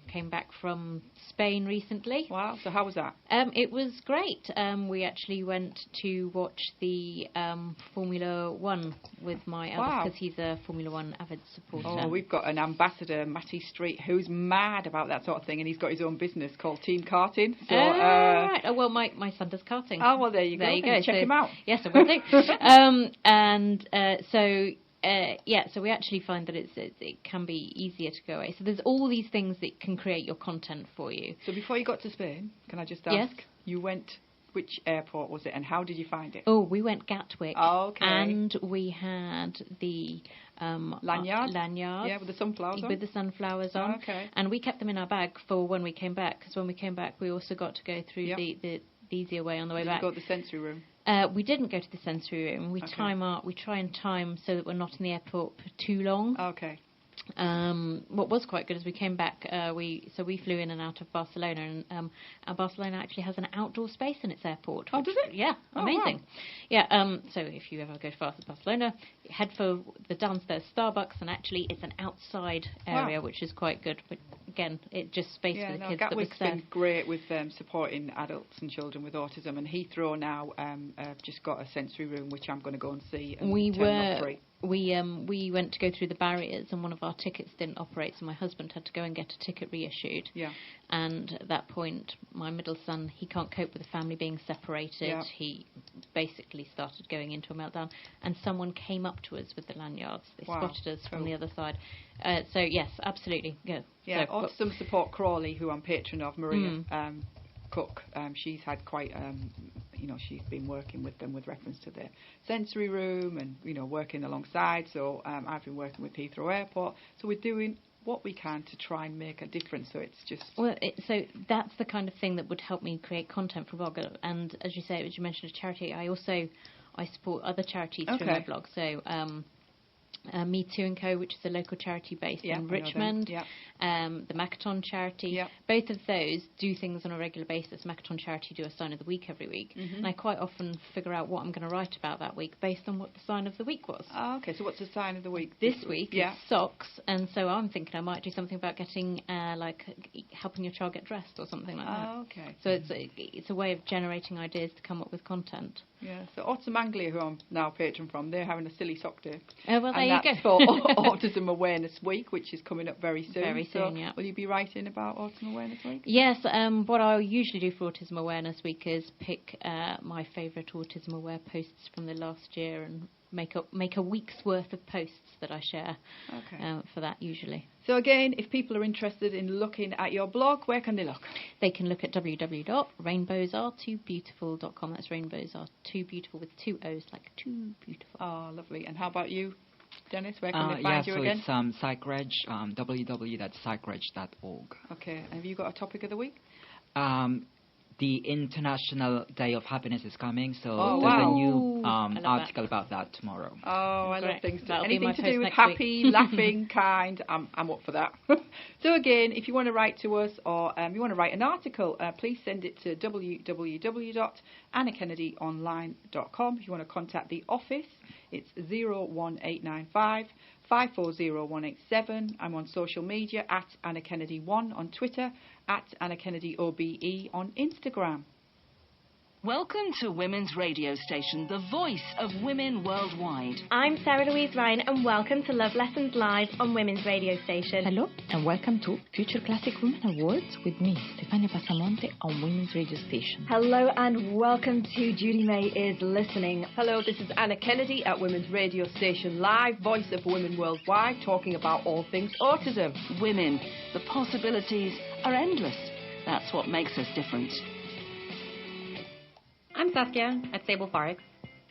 came back from Spain recently. Wow, so how was that? It was great. We actually went to watch the Formula One with my eldest because he's a Formula One avid supporter. Oh, we've got an ambassador, Matty Street, who's mad about that sort of thing, and he's got his own business called Team Karting. So, right. Oh, well, my son does karting. Oh, well, there you go. Check him out. Yes, I will do. So we actually find that it can be easier to go away. So there's all these things that can create your content for you. So before you got to Spain, can I just ask? Yes. You went, which airport was it, and how did you find it? Oh, we went Gatwick. Oh, okay. And we had the lanyard. Yeah, with the sunflowers on. With the sunflowers on. Okay. And we kept them in our bag for when we came back, because when we came back, we also got to go through the easier way on the way back. You got the sensory room. We didn't go to the sensory room. We try and time so that we're not in the airport for too long. Okay. What was quite good is we came back. We flew in and out of Barcelona, and Barcelona actually has an outdoor space in its airport. Oh, does it? Yeah, amazing. Wow. Yeah. So if you ever go to Barcelona, head for the downstairs Starbucks, and actually it's an outside area, which is quite good. But again, it just basically the kids that was Gatwick's been great with supporting adults and children with autism, and Heathrow now just got a sensory room which I'm going to go and see. And we went to go through the barriers, and one of our tickets didn't operate, so my husband had to go and get a ticket reissued. Yeah. And at that point, my middle son, he can't cope with the family being separated. Yeah. He basically started going into a meltdown, and someone came up to us with the lanyards. They spotted us from the other side. So yes, absolutely, go. Yeah, so, Autism Support Crawley, who I'm patron of, Maria Cook. She's had quite, she's been working with them with reference to their sensory room and working alongside. So I've been working with Heathrow Airport. So we're doing what we can to try and make a difference. So it's just so that's the kind of thing that would help me create content for blog. And as you say, as you mentioned, a charity. I support other charities through my blog. So Me Too & Co, which is a local charity based in Richmond. The Makaton charity. Both of those do things on a regular basis. Makaton charity do a sign of the week every week. And I quite often figure out what I'm going to write about that week based on what the sign of the week was. Oh, okay. So what's the sign of the week? This week is socks, and so I'm thinking I might do something about getting helping your child get dressed or something like that. Oh, okay. So it's a way of generating ideas to come up with content. Yeah. So Autism Anglia, who I'm now patron from, they're having a silly sock day. Oh, well, there you go. For Autism Awareness Week, which is coming up very soon. Very soon, yeah. Will you be writing about Autism Awareness Week? Yes. What I usually do for Autism Awareness Week is pick my favourite Autism Aware posts from the last year and make a week's worth of posts that I share for that usually. So again, if people are interested in looking at your blog, where can they look? They can look at www.rainbowsare2beautiful.com. That's rainbows are too beautiful with two O's, like too beautiful. Oh, lovely. And how about you, Dennis? Where can they find you again? So it's PsychReg, www.psychreg.org. Okay. Have you got a topic of the week? The International Day of Happiness is coming, so there's a new article about that tomorrow. Oh, I love things. Anything to do with next happy, laughing, kind, I'm up for that. So again, if you want to write to us or you want to write an article, please send it to www.annakennedy.online.com. If you want to contact the office, it's 01895 540187. I'm on social media at Anna Kennedy 1 on Twitter, at Anna Kennedy OBE on Instagram. Welcome to Women's Radio Station, the voice of women worldwide. I'm Sarah Louise Ryan, and welcome to Love Lessons Live on Women's Radio Station. Hello, and welcome to Future Classic Women Awards with me, Stefania Passamonte, on Women's Radio Station. Hello, and welcome to Judy May is Listening. Hello, this is Anna Kennedy at Women's Radio Station Live, voice of women worldwide, talking about all things autism. Women, the possibilities are endless. That's what makes us different. I'm Saskia at Sable Forex,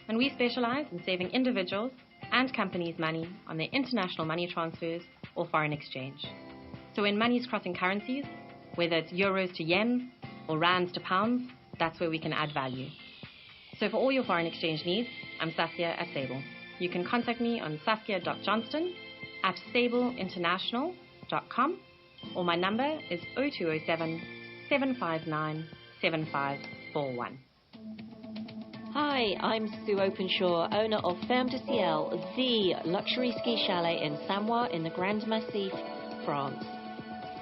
and we specialise in saving individuals and companies money on their international money transfers or foreign exchange. So when money's crossing currencies, whether it's euros to yen or rands to pounds, that's where we can add value. So for all your foreign exchange needs, I'm Saskia at Sable. You can contact me on saskia.johnston@sableinternational.com, or my number is 0207 759 7541. Hi, I'm Sue Openshaw, owner of Ferme de Ciel, the luxury ski chalet in Samoa in the Grand Massif, France.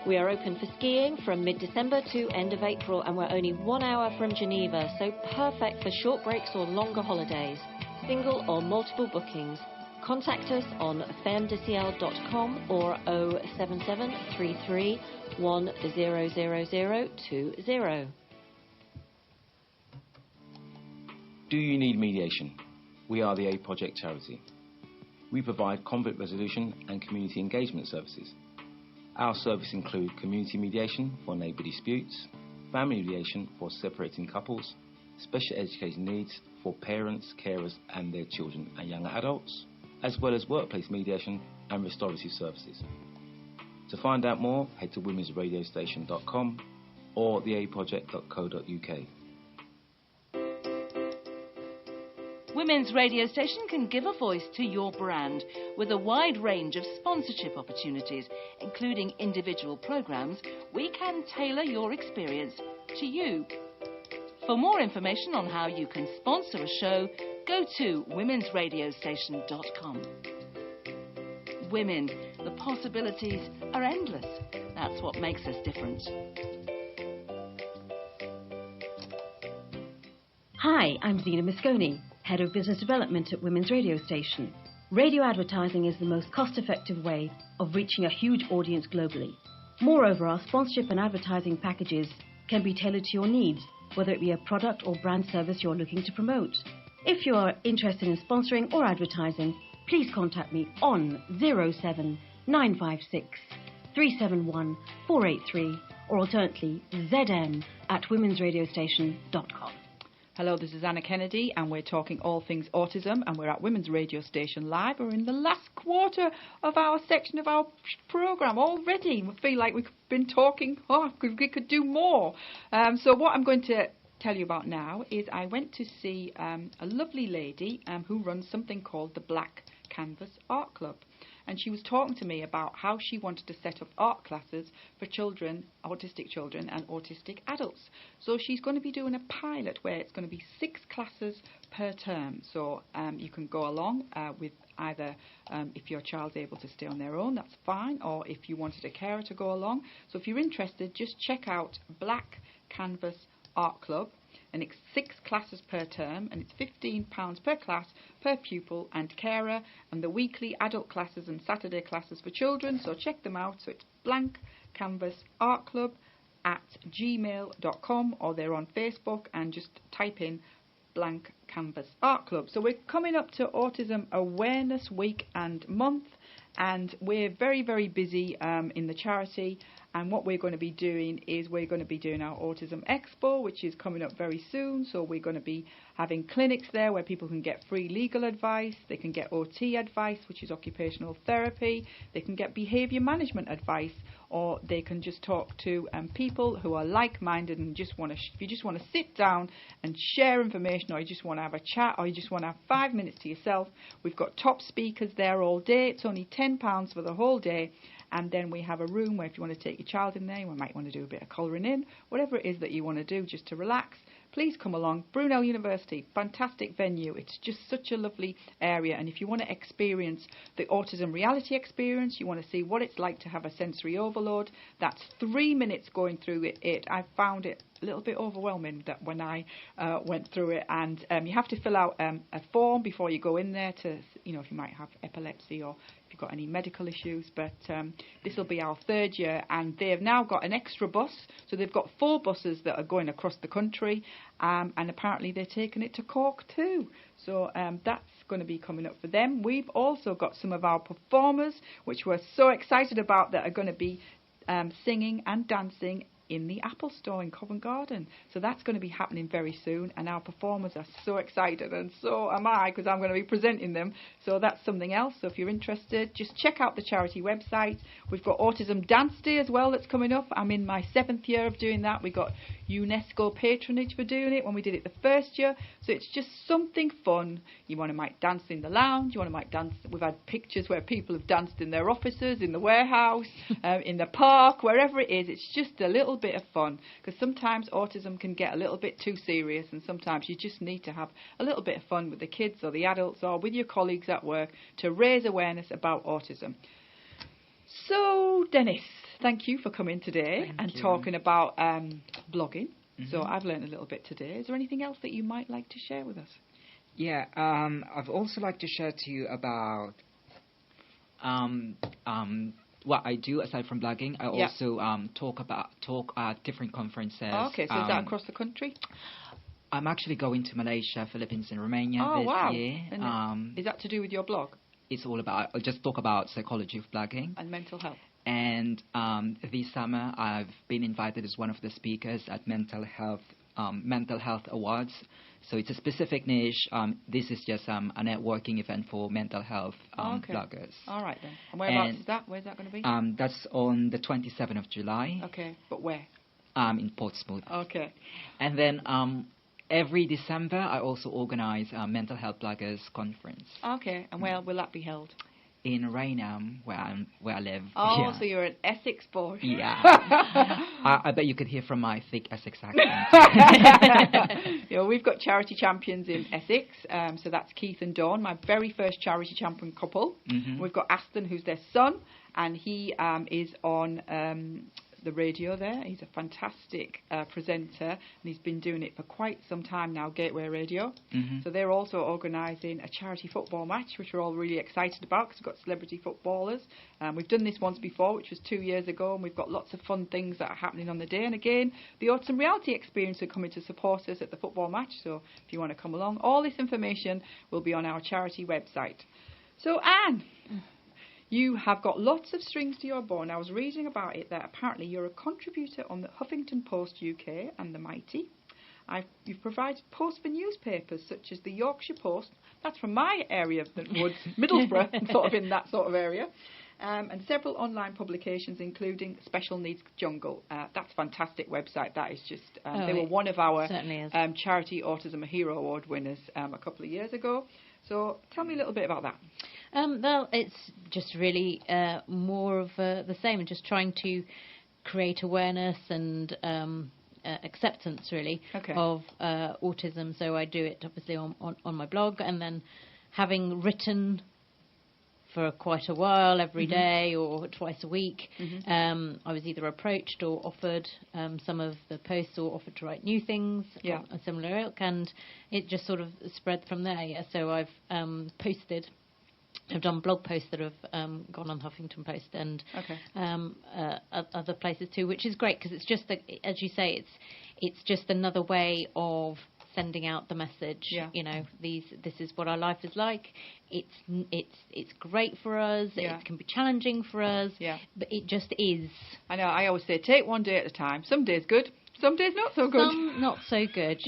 We are open for skiing from mid-December to end of April, and we're only 1 hour from Geneva, so perfect for short breaks or longer holidays, single or multiple bookings. Contact us on fermedeciel.com or 077 33 100020. Do you need mediation? We are the A Project charity. We provide conflict resolution and community engagement services. Our services include community mediation for neighbour disputes, family mediation for separating couples, special education needs for parents, carers and their children and young adults, as well as workplace mediation and restorative services. To find out more, head to womensradiostation.com or theaproject.co.uk. Women's Radio Station can give a voice to your brand with a wide range of sponsorship opportunities, including individual programmes. We can tailor your experience to you. For more information on how you can sponsor a show, go to womensradiostation.com. Women, The possibilities are endless. That's what makes us different. Hi, I'm Zena Mosconi, Head of Business Development at Women's Radio Station. Radio advertising is the most cost-effective way of reaching a huge audience globally. Moreover, our sponsorship and advertising packages can be tailored to your needs, whether it be a product or brand service you're looking to promote. If you are interested in sponsoring or advertising, please contact me on 07956 371 483 or alternately zm@womensradiostation.com. Hello, this is Anna Kennedy, and we're talking all things autism, and we're at Women's Radio Station Live. We're in the last quarter of our section of our programme already. We feel like we've been talking, we could do more. So what I'm going to tell you about now is I went to see a lovely lady who runs something called the Black Canvas Art Club. And she was talking to me about how she wanted to set up art classes for children, autistic children and autistic adults. So she's going to be doing a pilot where it's going to be 6 classes per term. So you can go along with either if your child's able to stay on their own, that's fine, or if you wanted a carer to go along. So if you're interested, just check out Black Canvas Art Club. And it's 6 classes per term, and it's £15 per class, per pupil and carer, and the weekly adult classes and Saturday classes for children, so check them out. So it's Blank Canvas Art Club at gmail.com, or they're on Facebook, and just type in Blank Canvas Art Club. So we're coming up to Autism Awareness Week and Month, and we're very, very busy in the charity. And what we're going to be doing is we're going to be doing our Autism Expo, which is coming up very soon. So we're going to be having clinics there where people can get free legal advice. They can get OT advice, which is occupational therapy. They can get behaviour management advice, or they can just talk to people who are like-minded and just want to. If you just want to sit down and share information, or you just want to have a chat, or you just want to have 5 minutes to yourself, we've got top speakers there all day. It's only £10 for the whole day. And then we have a room where if you want to take your child in there, you might want to do a bit of colouring in, whatever it is that you want to do just to relax, please come along. Brunel University, fantastic venue. It's just such a lovely area. And if you want to experience the autism reality experience, you want to see what it's like to have a sensory overload, that's 3 minutes going through it. I found it a little bit overwhelming that when I went through it. And you have to fill out a form before you go in there to, you know, if you might have epilepsy or if you've got any medical issues. But this will be our 3rd year, and they have now got an extra bus. So they've got 4 buses that are going across the country, and apparently they're taking it to Cork too. So that's going to be coming up for them. We've also got some of our performers, which we're so excited about, that are going to be singing and dancing in the Apple Store in Covent Garden. So that's going to be happening very soon, and our performers are so excited, and so am I, because I'm going to be presenting them. So that's something else. So if you're interested, just check out the charity website. We've got Autism Dance Day as well that's coming up. I'm in my 7th year of doing that. We got UNESCO patronage for doing it when we did it the 1st year. So it's just something fun. You want to might dance in the lounge, you want to might dance. We've had pictures where people have danced in their offices, in the warehouse, in the park, wherever it is. It's just a little bit of fun, because sometimes autism can get a little bit too serious, and sometimes you just need to have a little bit of fun with the kids or the adults or with your colleagues at work to raise awareness about autism. So Dennis, thank you for coming today talking about blogging. So I've learned a little bit today. Is there anything else that you might like to share with us? Yeah, I'd also like to share to you about what I do aside from blogging. I also talk at different conferences. Oh, okay, so is that across the country? I'm actually going to Malaysia, Philippines, and Romania this year. And is that to do with your blog? It's all about. I'll just talk about psychology of blogging and mental health. And this summer, I've been invited as one of the speakers at Mental Health Awards. So it's a specific niche. This is just a networking event for mental health bloggers. All right, then. And whereabouts is that? Where's that going to be? That's on the 27th of July. Okay, but where? In Portsmouth. Okay. And then every December, I also organise a mental health bloggers conference. Okay, and where will that be held? In Raynham, where I live. Oh, yeah. So you're an Essex boy. Yeah. I bet you could hear from my thick Essex accent. You know, we've got charity champions in Essex. So that's Keith and Dawn, my very first charity champion couple. Mm-hmm. We've got Aston, who's their son. and he is on the radio there. He's a fantastic presenter, and he's been doing it for quite some time now, Gateway Radio. So they're also organising a charity football match, which we're all really excited about because we've got celebrity footballers. We've done this once before, which was 2 years ago, and we've got lots of fun things that are happening on the day. And again, the Autism Reality Experience are coming to support us at the football match, so if you want to come along, all this information will be on our charity website. So, Anne, you have got lots of strings to your bow, and I was reading about it that apparently you're a contributor on the Huffington Post UK and the Mighty. You've provided posts for newspapers such as the Yorkshire Post, that's from my area of the woods, Middlesbrough, sort of in that sort of area, and several online publications including Special Needs Jungle. That's a fantastic website. That is just, they were one of our Charity Autism Hero Award winners a couple of years ago. So tell me a little bit about that. Well, it's just really more of the same, and just trying to create awareness and acceptance, really, of autism. So I do it, obviously, on my blog, and then having written for quite a while, every day or twice a week, I was either approached or offered some of the posts, or offered to write new things of a similar ilk, and it just sort of spread from there. Yeah. So I've done blog posts that have gone on Huffington Post and other places too, which is great because it's just, as you say, it's just another way of sending out the message. You know, this is what our life is like. It's great for us. It can be challenging for us. But it just is. I know. I always say, take one day at a time. Some days good. Some days not so good. Some not so good,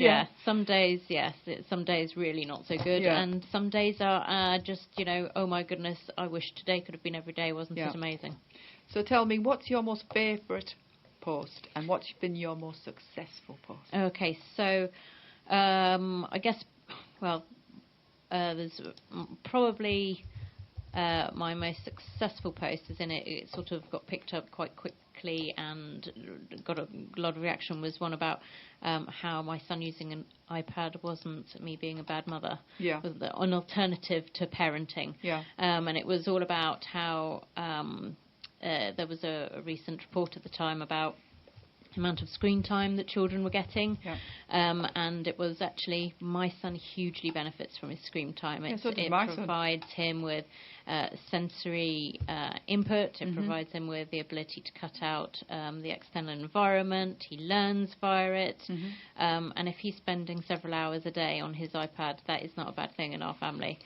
Some days, yes. Some days really not so good. And some days are just, you know, oh my goodness, I wish today could have been every day. Wasn't it amazing? So tell me, what's your most favourite post and what's been your most successful post? Okay, so I guess, well, there's probably my most successful post is in it sort of got picked up quite quickly and got a lot of reaction, was one about how my son using an iPad wasn't me being a bad mother. Was an alternative to parenting. And it was all about how there was a recent report at the time about the amount of screen time that children were getting, and it was actually my son hugely benefits from his screen time. It provides him with sensory input. It provides him with the ability to cut out the external environment. He learns via it, and if he's spending several hours a day on his iPad, that is not a bad thing in our family.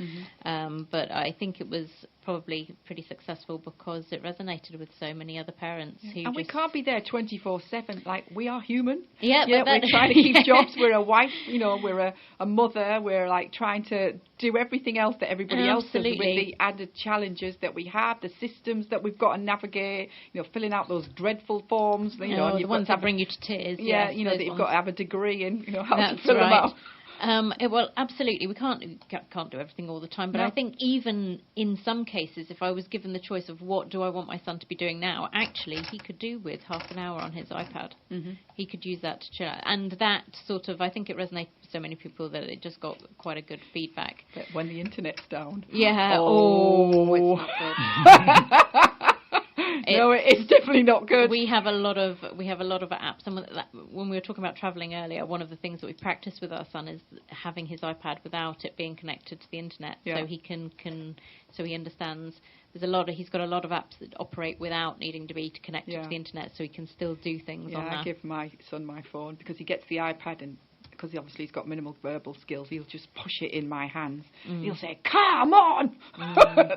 But I think it was probably pretty successful because it resonated with so many other parents who and we can't be there 24/7. Like, we are human. We're trying to keep jobs. We're a wife, you know, we're a mother. We're like trying to do everything else that everybody else does, with the added challenges that we have, the systems that we've got to navigate, you know, filling out those dreadful forms, you know, and the ones that bring you to tears. You know, that you've got to have a degree in, you know, how to fill them out. Well, absolutely. We can't do everything all the time, but I think even in some cases, if I was given the choice of what do I want my son to be doing now, actually he could do with half an hour on his iPad. He could use that to chill out. And that sort of, I think it resonated with so many people that it just got quite a good feedback. But when the internet's down. It's not good. No, it's definitely not good. We have a lot of apps, and when we were talking about travelling earlier, one of the things that we practice with our son is having his iPad without it being connected to the internet, so he so he understands. He's got a lot of apps that operate without needing to be connected to the internet, so he can still do things on that. I give my son my phone because he gets the iPad and. Because obviously he's got minimal verbal skills, he'll just push it in my hands. He'll say, "Come on!"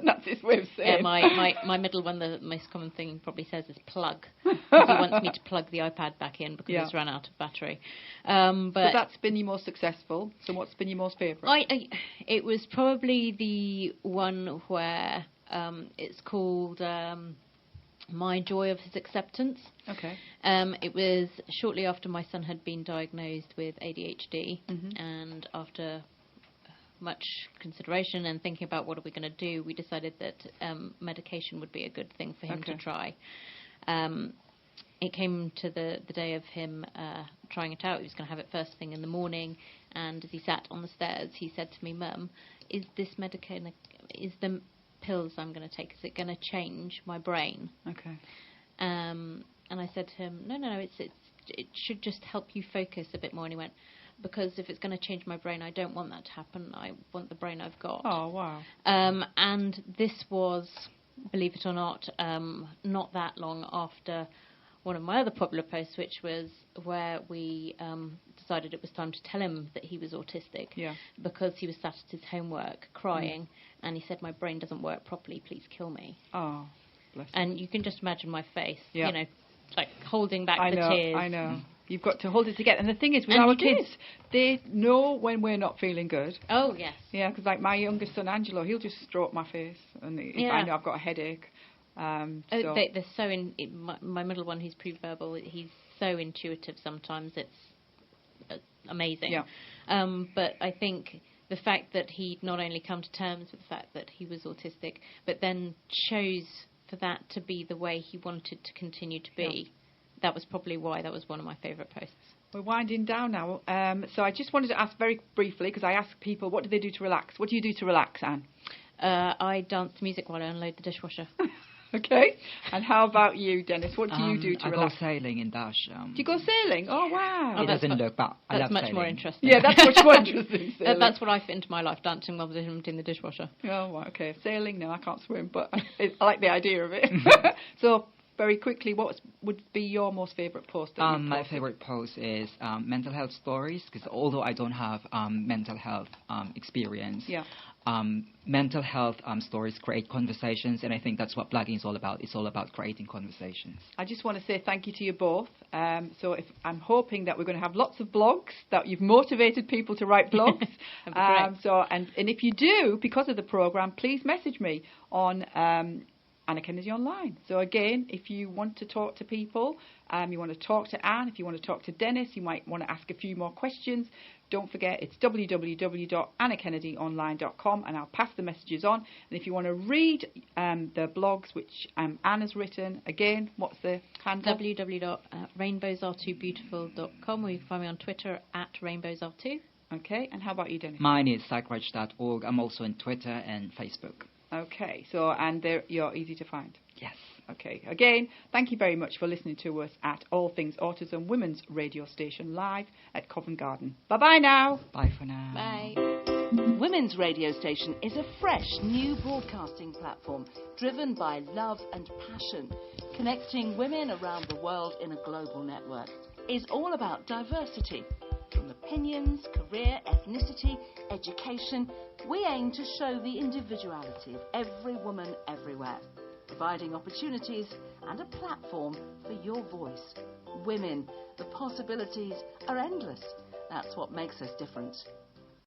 That's his way of saying. My middle one, the most common thing he probably says is "plug." Because he wants me to plug the iPad back in because it's run out of battery. But that's been your most successful. So what's been your most favourite? It was probably the one where it's called. My Joy of His Acceptance. It was shortly after my son had been diagnosed with ADHD, and after much consideration and thinking about what are we going to do, we decided that medication would be a good thing for him to try. It came to the day of him trying it out. He was going to have it first thing in the morning, and as he sat on the stairs, he said to me, "Mum, is this medication? pills I'm going to take, is it going to change my brain? Okay. And I said to him, no, it should just help you focus a bit more. And he went, because if it's going to change my brain, I don't want that to happen. I want the brain I've got. Oh, wow. And this was, believe it or not, not that long after one of my other popular posts, which was where we decided it was time to tell him that he was autistic, because he was sat at his homework crying, and he said, my brain doesn't work properly, please kill me. Oh, bless him. And you can just imagine my face, Yeah. you know, like holding back the tears. tears. I know. You've got to hold it together. And the thing is, with our kids, they know when we're not feeling good. Oh, yes. Yeah, because like my youngest son, Angelo, he'll just stroke my face, and if I know I've got a headache. They're so my middle one, who's pre-verbal, he's so intuitive sometimes. It's amazing. Yeah. But I think the fact that he'd not only come to terms with the fact that he was autistic, but then chose for that to be the way he wanted to continue to be, that was probably why that was one of my favourite posts. We're winding down now. So I just wanted to ask very briefly, because I ask people, what do they do to relax? What do you do to relax, Anne? I dance to music while I unload the dishwasher. Okay. And how about you, Dennis? What do you do to relax? I go sailing in Dash. Do you go sailing? Oh, wow. It doesn't look, but I love much sailing. more interesting. Yeah, that's much more interesting. That's what I fit into my life, dancing while I'm doing the dishwasher. Oh, well, okay. Sailing, no, I can't swim, but I like the idea of it. So, very quickly, what would be your most favourite post? My favourite post is mental health stories, because although I don't have mental health experience, mental health stories create conversations, and I think that's what blogging is all about. It's all about creating conversations. I just want to say thank you to you both. So I'm hoping that we're going to have lots of blogs, that you've motivated people to write blogs. And if you do, because of the programme, please message me on Anna Kennedy Online. So again, if you want to talk to people, you want to talk to Anne, if you want to talk to Dennis, you might want to ask a few more questions, don't forget it's www.annakennedyonline.com, and I'll pass the messages on. And if you want to read the blogs which Anne has written, again, what's the handle? www.rainbowsare2beautiful.com, or you can find me on Twitter @rainbowsare2. Okay, and how about you, Dennis? Mine is psychreg.org. I'm also on Twitter and Facebook. Okay, so, and you're easy to find? Yes. Okay, again, thank you very much for listening to us at All Things Autism Women's Radio Station, live at Covent Garden. Bye-bye now. Bye for now. Bye. Women's Radio Station is a fresh new broadcasting platform driven by love and passion, connecting women around the world in a global network. It's all about diversity. From opinions, career, ethnicity, education, we aim to show the individuality of every woman everywhere, providing opportunities and a platform for your voice. Women, the possibilities are endless. That's what makes us different.